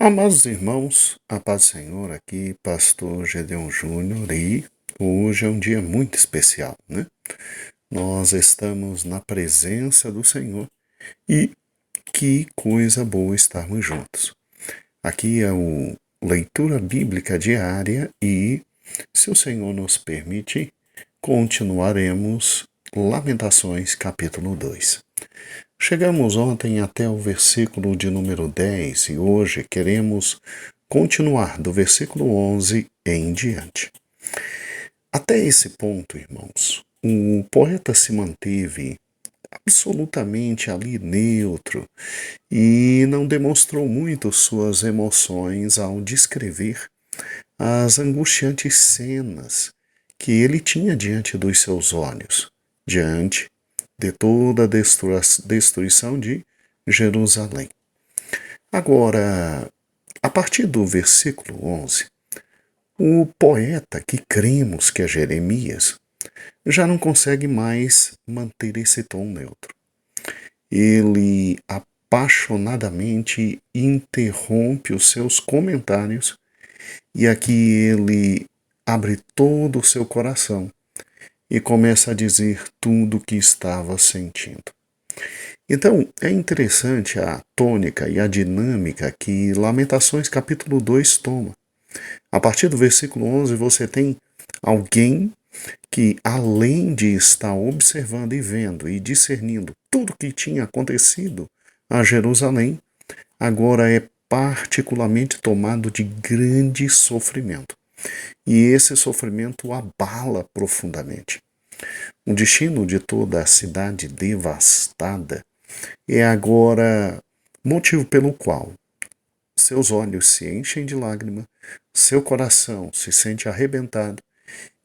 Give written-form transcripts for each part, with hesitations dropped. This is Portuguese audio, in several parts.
Amados irmãos, a paz do Senhor, aqui, Pastor Gedeon Júnior, e hoje é um dia muito especial, né? Nós estamos na presença do Senhor e que coisa boa estarmos juntos. Aqui é o Leitura Bíblica Diária e, se o Senhor nos permitir, continuaremos Lamentações, capítulo 2. Chegamos ontem até o versículo de número 10 e hoje queremos continuar do versículo 11 em diante. Até esse ponto, irmãos, o poeta se manteve absolutamente ali neutro e não demonstrou muito suas emoções ao descrever as angustiantes cenas que ele tinha diante dos seus olhos, diante de toda a destruição de Jerusalém. Agora, a partir do versículo 11, o poeta, que cremos que é Jeremias, já não consegue mais manter esse tom neutro. Ele apaixonadamente interrompe os seus comentários e aqui ele abre todo o seu coração e começa a dizer tudo o que estava sentindo. Então, é interessante a tônica e a dinâmica que Lamentações capítulo 2 toma. A partir do versículo 11 você tem alguém que, além de estar observando e vendo e discernindo tudo o que tinha acontecido a Jerusalém, agora é particularmente tomado de grande sofrimento. E esse sofrimento o abala profundamente. O destino de toda a cidade devastada é agora motivo pelo qual seus olhos se enchem de lágrima, seu coração se sente arrebentado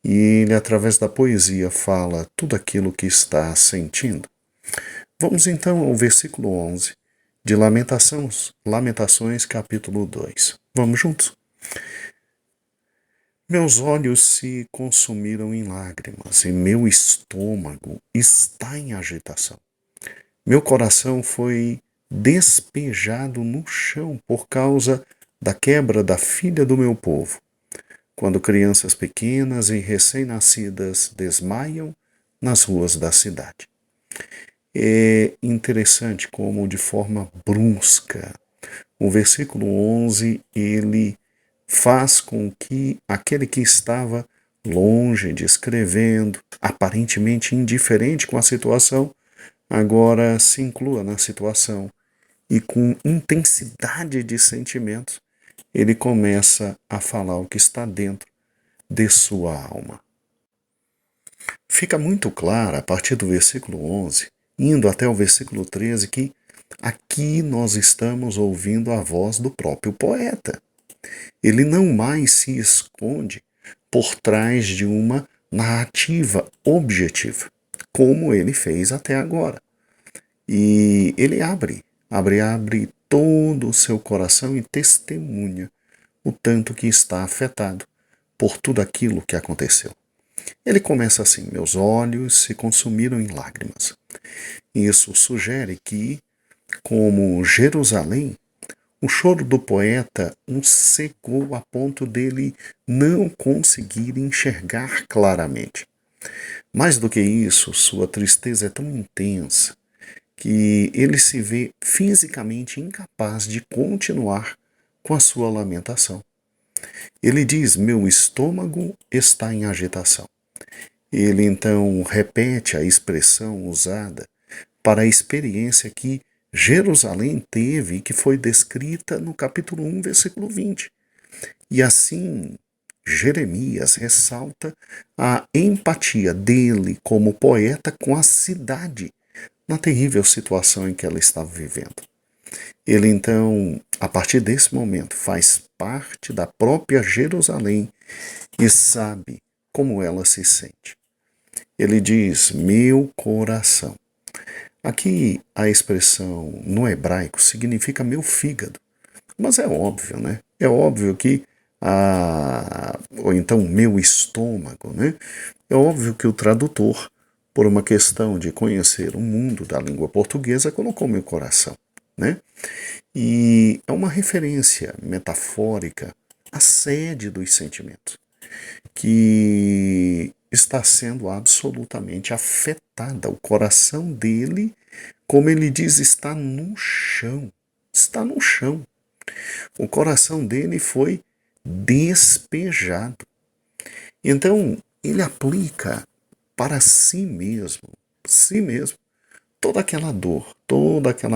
e ele, através da poesia, fala tudo aquilo que está sentindo. Vamos então ao versículo 11 de Lamentações capítulo 2. Vamos juntos? Meus olhos se consumiram em lágrimas e meu estômago está em agitação. Meu coração foi despejado no chão por causa da quebra da filha do meu povo, quando crianças pequenas e recém-nascidas desmaiam nas ruas da cidade. É interessante como, de forma brusca, o versículo 11, ele faz com que aquele que estava longe, descrevendo, aparentemente indiferente com a situação, agora se inclua na situação e com intensidade de sentimentos, ele começa a falar o que está dentro de sua alma. Fica muito claro, a partir do versículo 11, indo até o versículo 13, que aqui nós estamos ouvindo a voz do próprio poeta. Ele não mais se esconde por trás de uma narrativa objetiva, como ele fez até agora. E ele abre todo o seu coração e testemunha o tanto que está afetado por tudo aquilo que aconteceu. Ele começa assim: meus olhos se consumiram em lágrimas. Isso sugere que, como Jerusalém, o choro do poeta o cegou a ponto dele não conseguir enxergar claramente. Mais do que isso, sua tristeza é tão intensa que ele se vê fisicamente incapaz de continuar com a sua lamentação. Ele diz: meu estômago está em agitação. Ele então repete a expressão usada para a experiência que Jerusalém teve e que foi descrita no capítulo 1, versículo 20. E assim, Jeremias ressalta a empatia dele como poeta com a cidade na terrível situação em que ela estava vivendo. Ele então, a partir desse momento, faz parte da própria Jerusalém e sabe como ela se sente. Ele diz: meu coração. Aqui a expressão no hebraico significa meu fígado. Mas é óbvio, né? É óbvio que ou então meu estômago, né? É óbvio que o tradutor, por uma questão de conhecer o mundo da língua portuguesa, colocou meu coração. né? E é uma referência metafórica à sede dos sentimentos, que está sendo absolutamente afetada. O coração dele, como ele diz, está no chão. Está no chão. O coração dele foi despejado. Então, ele aplica para si mesmo, toda aquela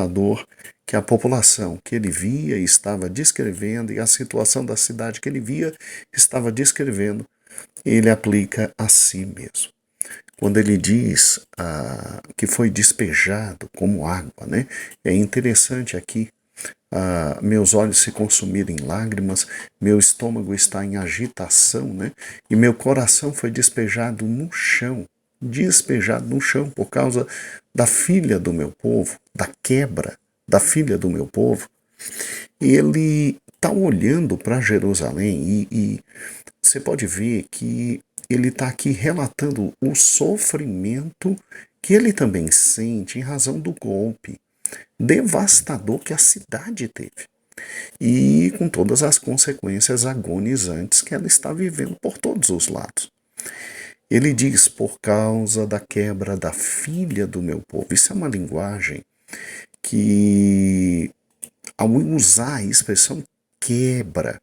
dor que a população que ele via estava descrevendo e a situação da cidade que ele via estava descrevendo, ele aplica a si mesmo. Quando ele diz que foi despejado como água, né? É interessante aqui, meus olhos se consumiram em lágrimas, meu estômago está em agitação, né? E meu coração foi despejado no chão por causa da filha do meu povo, da quebra da filha do meu povo. Ele está olhando para Jerusalém e você pode ver que ele está aqui relatando o sofrimento que ele também sente em razão do golpe devastador que a cidade teve e com todas as consequências agonizantes que ela está vivendo por todos os lados. Ele diz, por causa da quebra da filha do meu povo. Isso é uma linguagem que, ao usar a expressão quebra,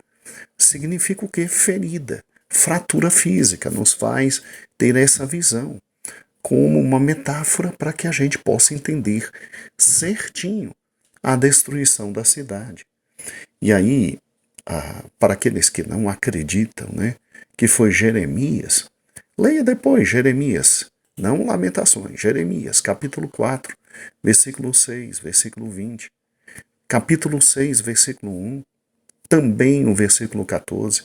significa o quê? Ferida, fratura física, nos faz ter essa visão como uma metáfora para que a gente possa entender certinho a destruição da cidade. E aí, para aqueles que não acreditam, né, que foi Jeremias, leia depois Jeremias, não Lamentações, Jeremias, capítulo 4, versículo 6, versículo 20, capítulo 6, versículo 1, também o versículo 14.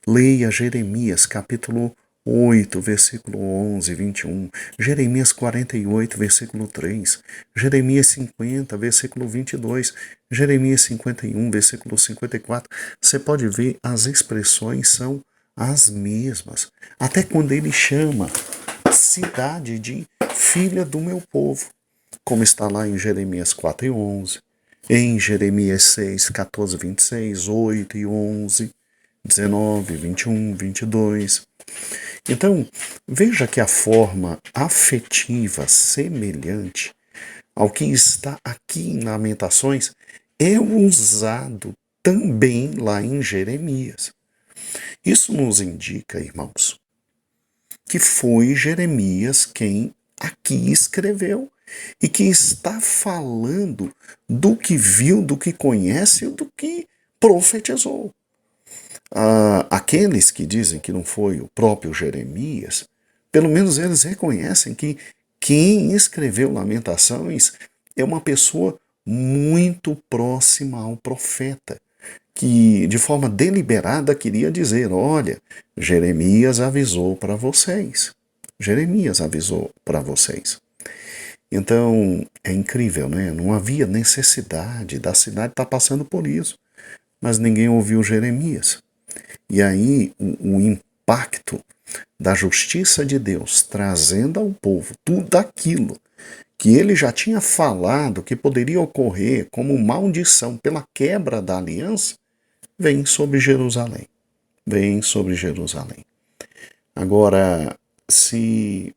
Leia Jeremias, capítulo 8, versículo 11, 21, Jeremias 48, versículo 3, Jeremias 50, versículo 22, Jeremias 51, versículo 54. Você pode ver, as expressões são as mesmas. Até quando ele chama cidade de filha do meu povo, como está lá em Jeremias 4 e 11, em Jeremias 6, 14, 26, 8 e 11, 19, 21, 22. Então, veja que a forma afetiva semelhante ao que está aqui em Lamentações é usado também lá em Jeremias. Isso nos indica, irmãos, que foi Jeremias quem aqui escreveu e que está falando do que viu, do que conhece e do que profetizou. Aqueles que dizem que não foi o próprio Jeremias, pelo menos eles reconhecem que quem escreveu Lamentações é uma pessoa muito próxima ao profeta, que de forma deliberada queria dizer: olha, Jeremias avisou para vocês. Jeremias avisou para vocês. Então, é incrível, né? Não havia necessidade da cidade estar passando por isso, mas ninguém ouviu Jeremias. E aí o impacto da justiça de Deus trazendo ao povo tudo aquilo que ele já tinha falado que poderia ocorrer como maldição pela quebra da aliança, vem sobre Jerusalém. Vem sobre Jerusalém. Agora, se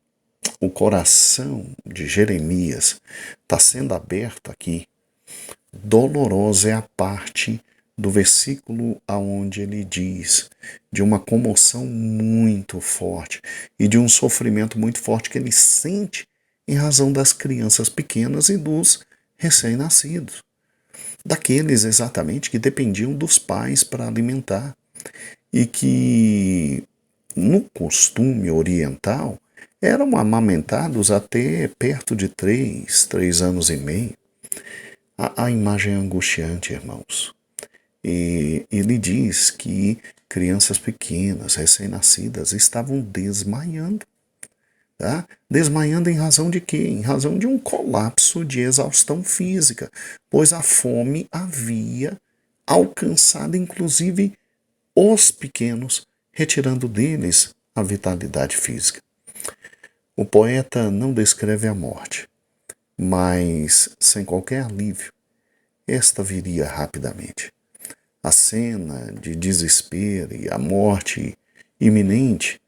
o coração de Jeremias está sendo aberto aqui, dolorosa é a parte do versículo aonde ele diz de uma comoção muito forte e de um sofrimento muito forte que ele sente em razão das crianças pequenas e dos recém-nascidos, daqueles exatamente que dependiam dos pais para alimentar e que, no costume oriental, eram amamentados até perto de 3 anos e meio. A imagem é angustiante, irmãos. E ele diz que crianças pequenas, recém-nascidas, estavam desmaiando. Tá? Desmaiando em razão de quê? Em razão de um colapso de exaustão física, pois a fome havia alcançado inclusive os pequenos, retirando deles a vitalidade física. O poeta não descreve a morte, mas sem qualquer alívio, esta viria rapidamente. A cena de desespero e a morte iminente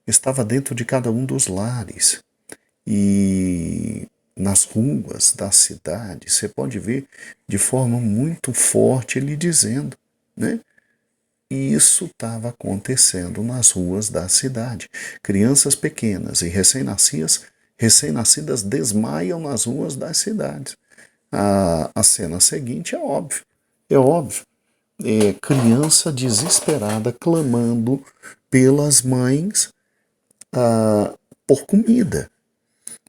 estava dentro de cada um dos lares. E nas ruas da cidade, você pode ver de forma muito forte ele dizendo, né? E isso estava acontecendo nas ruas da cidade. Crianças pequenas e recém-nascidas desmaiam nas ruas das cidades. A cena seguinte é óbvio. É criança desesperada clamando pelas mães por comida.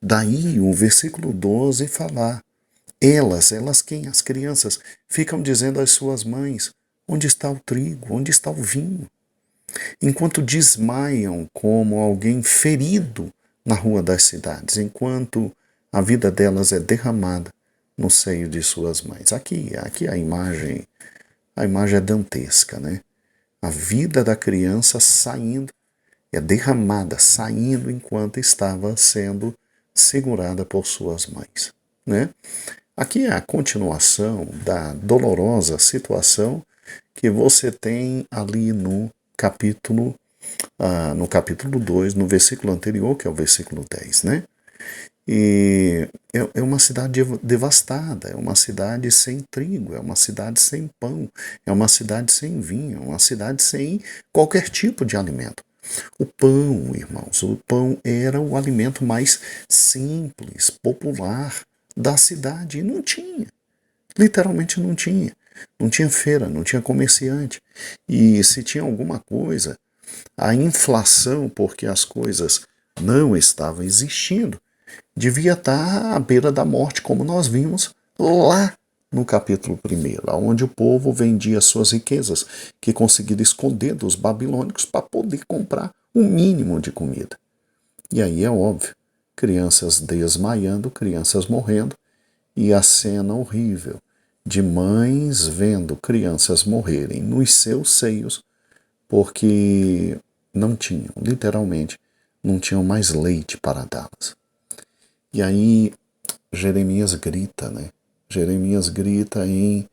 Daí o versículo 12 falar, elas quem? As crianças ficam dizendo às suas mães, onde está o trigo, onde está o vinho? Enquanto desmaiam como alguém ferido na rua das cidades, enquanto a vida delas é derramada no seio de suas mães. Aqui a imagem é dantesca, né? A vida da criança saindo, é derramada, saindo enquanto estava sendo segurada por suas mães, né? Aqui é a continuação da dolorosa situação que você tem ali no capítulo 2, no versículo anterior, que é o versículo 10, né? E é uma cidade devastada, é uma cidade sem trigo, é uma cidade sem pão, é uma cidade sem vinho, é uma cidade sem qualquer tipo de alimento. O pão, irmãos, o pão era o alimento mais simples, popular da cidade e não tinha. Literalmente não tinha. Não tinha feira, não tinha comerciante. E se tinha alguma coisa, a inflação, porque as coisas não estavam existindo, devia estar à beira da morte, como nós vimos lá no capítulo 1, onde o povo vendia suas riquezas que conseguiram esconder dos babilônicos para poder comprar o mínimo de comida. E aí é óbvio, crianças desmaiando, crianças morrendo, e a cena horrível de mães vendo crianças morrerem nos seus seios porque não tinham, literalmente, não tinham mais leite para dá-las. E aí Jeremias grita, né? Jeremias grita em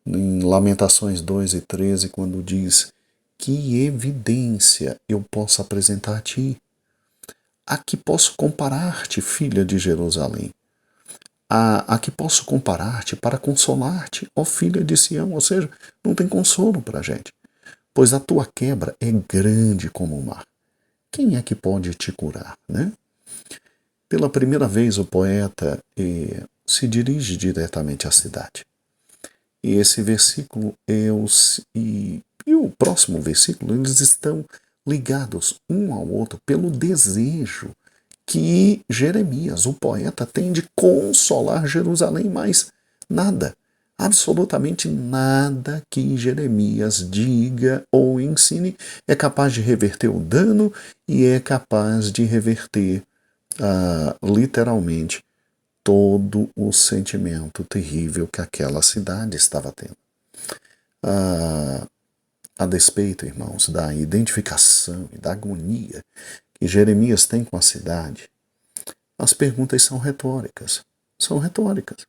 Lamentações 2 e 13, quando diz: que evidência eu posso apresentar a ti? A que posso comparar-te, filha de Jerusalém? A que posso comparar-te para consolar-te, ó filha de Sião? Ou seja, não tem consolo para a gente, pois a tua quebra é grande como o mar. Quem é que pode te curar, né? Pela primeira vez o poeta se dirige diretamente à cidade. E esse versículo e o próximo versículo, eles estão ligados um ao outro pelo desejo que Jeremias, o poeta, tem de consolar Jerusalém, mas nada, absolutamente nada que Jeremias diga ou ensine é capaz de reverter o dano e é capaz de reverter literalmente todo o sentimento terrível que aquela cidade estava tendo. A despeito, irmãos, da identificação e da agonia que Jeremias tem com a cidade, as perguntas são retóricas. São retóricas.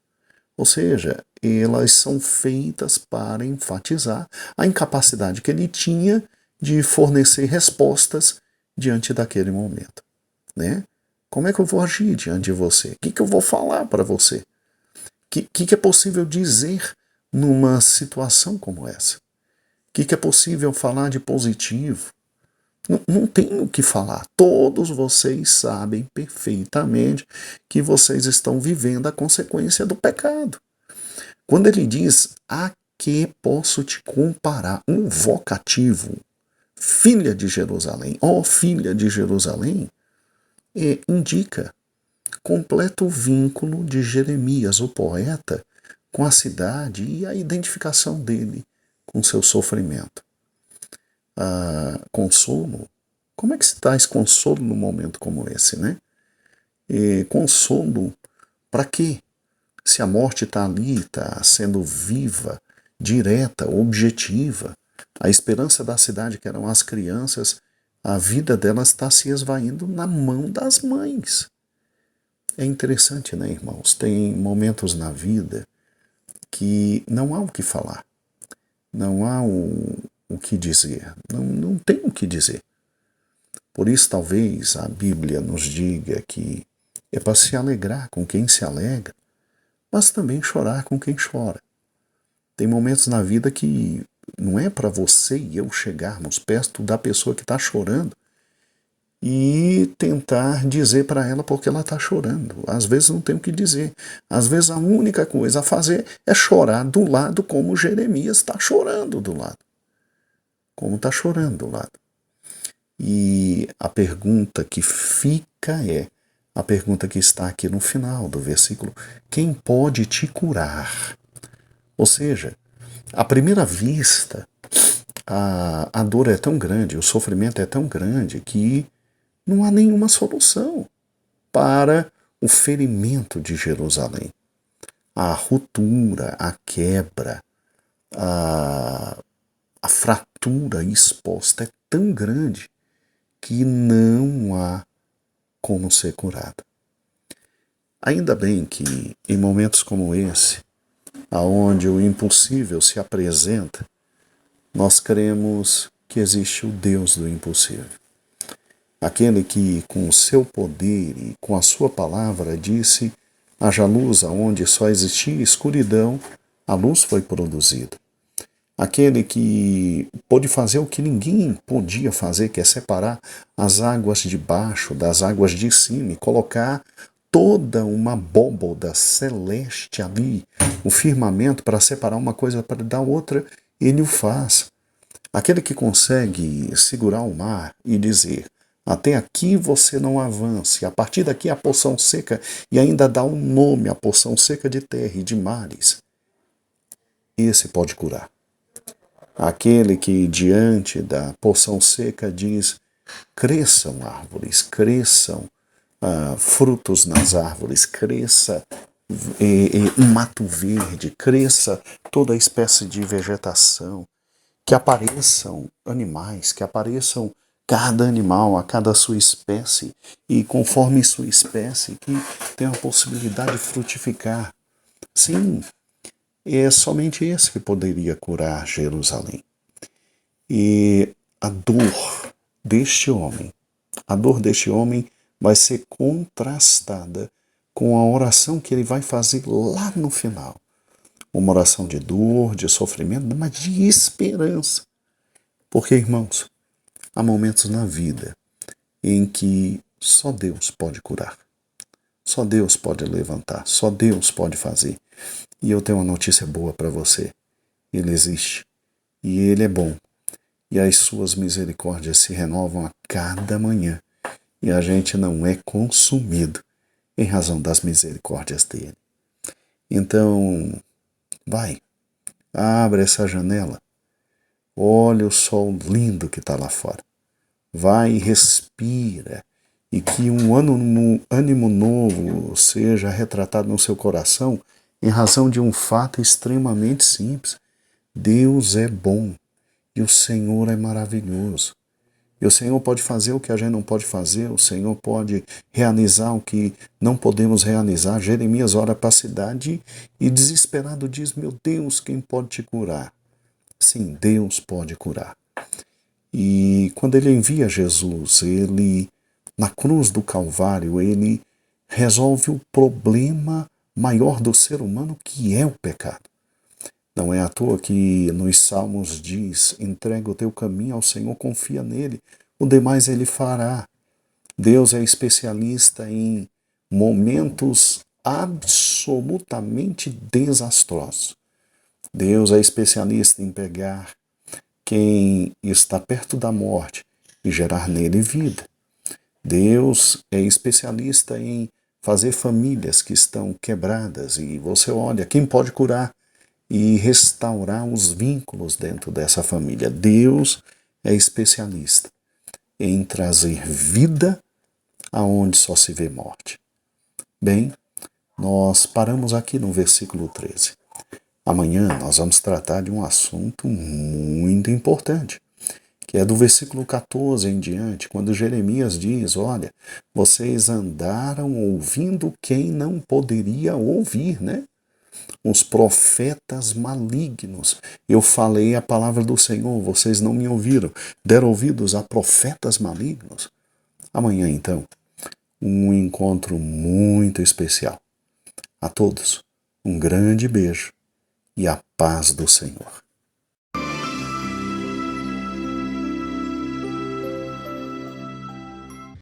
Ou seja, elas são feitas para enfatizar a incapacidade que ele tinha de fornecer respostas diante daquele momento, né? Como é que eu vou agir diante de você? O que eu vou falar para você? O que é possível dizer numa situação como essa? O que é possível falar de positivo? Não tem o que falar. Todos vocês sabem perfeitamente que vocês estão vivendo a consequência do pecado. Quando ele diz, a que posso te comparar? Um vocativo, filha de Jerusalém, ó filha de Jerusalém, indica completo vínculo de Jeremias, o poeta, com a cidade e a identificação dele com seu sofrimento. Consolo. Como é que se traz consolo num momento como esse, né? Consolo para quê? Se a morte está ali, está sendo viva, direta, objetiva, a esperança da cidade, que eram as crianças, a vida delas está se esvaindo na mão das mães. É interessante, né, irmãos? Tem momentos na vida que não há o que falar, não há o que dizer, não tem o que dizer. Por isso, talvez a Bíblia nos diga que é para se alegrar com quem se alegra, mas também chorar com quem chora. Tem momentos na vida que não é para você e eu chegarmos perto da pessoa que está chorando e tentar dizer para ela porque ela está chorando. Às vezes não tem o que dizer. Às vezes a única coisa a fazer é chorar do lado como Jeremias está chorando do lado. Como está chorando do lado. E a pergunta que fica é, a pergunta que está aqui no final do versículo, quem pode te curar? Ou seja, à primeira vista, a dor é tão grande, o sofrimento é tão grande que não há nenhuma solução para o ferimento de Jerusalém. A ruptura, a quebra, a fratura exposta é tão grande que não há como ser curado. Ainda bem que em momentos como esse, aonde o impossível se apresenta, nós cremos que existe o Deus do impossível. Aquele que, com o seu poder e com a sua palavra, disse: haja luz aonde só existia escuridão, a luz foi produzida. Aquele que pôde fazer o que ninguém podia fazer, que é separar as águas de baixo das águas de cima e colocar toda uma abóboda celeste ali, o firmamento para separar uma coisa da outra, ele o faz. Aquele que consegue segurar o mar e dizer: até aqui você não avance, a partir daqui a porção seca, e ainda dá um nome à porção seca de terra e de mares, esse pode curar. Aquele que diante da porção seca diz: cresçam árvores, cresçam frutos nas árvores, cresça um mato verde, cresça toda espécie de vegetação, que apareçam animais, que apareçam cada animal, a cada sua espécie, e conforme sua espécie, que tem a possibilidade de frutificar. Sim, é somente esse que poderia curar Jerusalém. E a dor deste homem, vai ser contrastada com a oração que ele vai fazer lá no final. Uma oração de dor, de sofrimento, mas de esperança. Porque, irmãos, há momentos na vida em que só Deus pode curar. Só Deus pode levantar, só Deus pode fazer. E eu tenho uma notícia boa para você. Ele existe. E Ele é bom. E as suas misericórdias se renovam a cada manhã. E a gente não é consumido em razão das misericórdias dele. Então, vai, abre essa janela. Olha o sol lindo que está lá fora. Vai e respira. E que um ânimo novo seja retratado no seu coração em razão de um fato extremamente simples. Deus é bom e o Senhor é maravilhoso. E o Senhor pode fazer o que a gente não pode fazer, o Senhor pode realizar o que não podemos realizar. Jeremias ora para a cidade e desesperado diz: meu Deus, quem pode te curar? Sim, Deus pode curar. E quando ele envia Jesus, ele, na cruz do Calvário, ele resolve o problema maior do ser humano, que é o pecado. Não é à toa que nos Salmos diz: entrega o teu caminho ao Senhor, confia nele, o demais ele fará. Deus é especialista em momentos absolutamente desastrosos. Deus é especialista em pegar quem está perto da morte e gerar nele vida. Deus é especialista em fazer famílias que estão quebradas e você olha, quem pode curar e restaurar os vínculos dentro dessa família? Deus é especialista em trazer vida aonde só se vê morte. Bem, nós paramos aqui no versículo 13. Amanhã nós vamos tratar de um assunto muito importante, que é do versículo 14 em diante, quando Jeremias diz: olha, vocês andaram ouvindo quem não poderia ouvir, né? os profetas malignos. Eu falei a palavra do Senhor, vocês não me ouviram. Deram ouvidos a profetas malignos. Amanhã, então, um encontro muito especial. A todos, um grande beijo e a paz do Senhor.